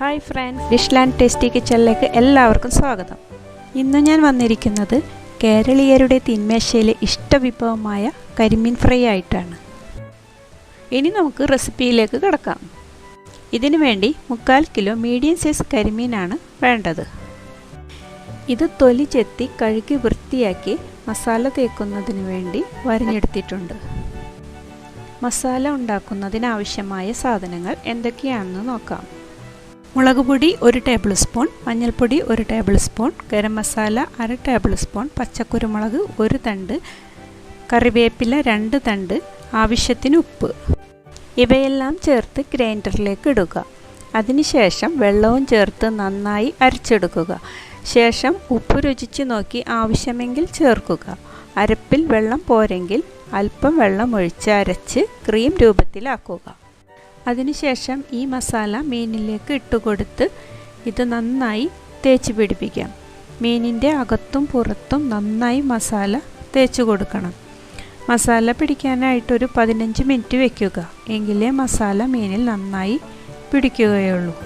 Hi friends, ഡിഷ്ലാൻഡ് tasty കിച്ചണിലേക്ക് എല്ലാവർക്കും സ്വാഗതം. ഇന്ന് ഞാൻ വന്നിരിക്കുന്നത് കേരളീയരുടെ തീന്മേശയിലെ ഇഷ്ടവിഭവമായ കരിമീൻ ഫ്രൈ ആയിട്ടാണ്. ഇനി നമുക്ക് റെസിപ്പിയിലേക്ക് കിടക്കാം. ഇതിനു വേണ്ടി 3/4 കിലോ മീഡിയം സൈസ് കരിമീനാണ് വേണ്ടത്. ഇത് തൊലി ചെത്തി കഴുകി വൃത്തിയാക്കി മസാല തേക്കുന്നതിന് വേണ്ടി വരഞ്ഞെടുത്തിട്ടുണ്ട്. മസാല ഉണ്ടാക്കുന്നതിനാവശ്യമായ സാധനങ്ങൾ എന്തൊക്കെയാണെന്ന് നോക്കാം. മുളക് പൊടി 1 ടേബിൾ സ്പൂൺ, മഞ്ഞൾപ്പൊടി 1 tablespoon, garam masala 1/2 tablespoon, പച്ചക്കുരുമുളക് 1 തണ്ട്, കറിവേപ്പില 2 തണ്ട്, ആവശ്യത്തിന് ഉപ്പ്. ഇവയെല്ലാം ചേർത്ത് ഗ്രൈൻഡറിലേക്ക് ഇടുക. അതിനുശേഷം വെള്ളവും ചേർത്ത് നന്നായി അരച്ചെടുക്കുക. ശേഷം ഉപ്പ് രുചിച്ച് നോക്കി ആവശ്യമെങ്കിൽ ചേർക്കുക. അരപ്പിൽ വെള്ളം പോരെങ്കിൽ അല്പം വെള്ളം ഒഴിച്ച് അരച്ച് ക്രീം രൂപത്തിലാക്കുക. അതിനുശേഷം ഈ മസാല മീനിലേക്ക് ഇട്ടുകൊടുത്ത് ഇത് നന്നായി തേച്ച് പിടിപ്പിക്കാം. മീനിൻ്റെ അകത്തും പുറത്തും നന്നായി മസാല തേച്ച് കൊടുക്കണം. മസാല പിടിക്കാനായിട്ടൊരു 15 മിനിറ്റ് വയ്ക്കുക. എങ്കിലേ മസാല മീനിൽ നന്നായി പിടിക്കുകയുള്ളൂ.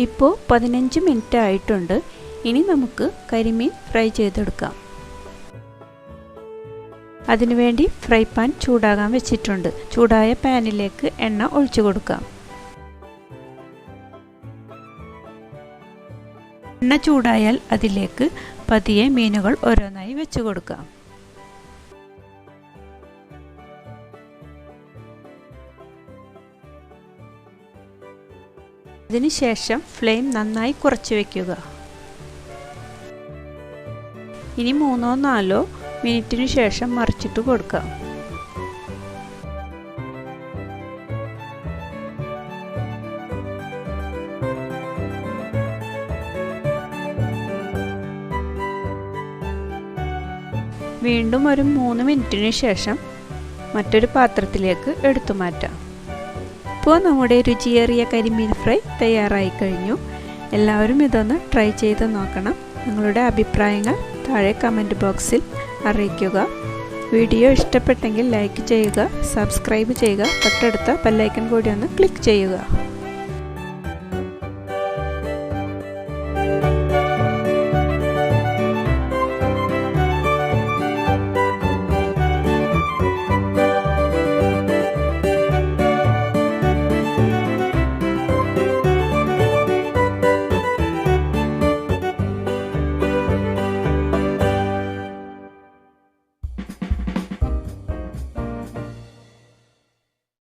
ഇപ്പോൾ 15 മിനിറ്റ് ആയിട്ടുണ്ട്. ഇനി നമുക്ക് കരിമീൻ ഫ്രൈ ചെയ്തെടുക്കാം. അതിനുവേണ്ടി ഫ്രൈ പാൻ ചൂടാകാൻ വെച്ചിട്ടുണ്ട്. ചൂടായ പാനിലേക്ക് എണ്ണ ഒഴിച്ചു കൊടുക്കാം. എണ്ണ ചൂടായാൽ അതിലേക്ക് പതിയെ മീനുകൾ ഓരോന്നായി വെച്ച് കൊടുക്കാം. അതിനുശേഷം ഫ്ലെയിം നന്നായി കുറച്ച് വയ്ക്കുക. ഇനി 3-4 മിനിറ്റിനു ശേഷം മറിച്ചിട്ട് കൊടുക്കാം. വീണ്ടും ഒരു 3 മിനിറ്റിനു ശേഷം മറ്റൊരു പാത്രത്തിലേക്ക് എടുത്തു മാറ്റാം. ഇപ്പോൾ നമ്മുടെ രുചിയേറിയ കരിമീൻ ഫ്രൈ തയ്യാറായി കഴിഞ്ഞു. എല്ലാവരും ഇതൊന്ന് ട്രൈ ചെയ്ത് നോക്കണം. നിങ്ങളുടെ അഭിപ്രായങ്ങൾ താഴെ കമൻറ്റ് ബോക്സിൽ അറിയിക്കുക. വീഡിയോ ഇഷ്ടപ്പെട്ടെങ്കിൽ ലൈക്ക് ചെയ്യുക, സബ്സ്ക്രൈബ് ചെയ്യുക, തൊട്ടടുത്ത ബെല്ലൈക്കൺ കൂടി ഒന്ന് ക്ലിക്ക് ചെയ്യുക.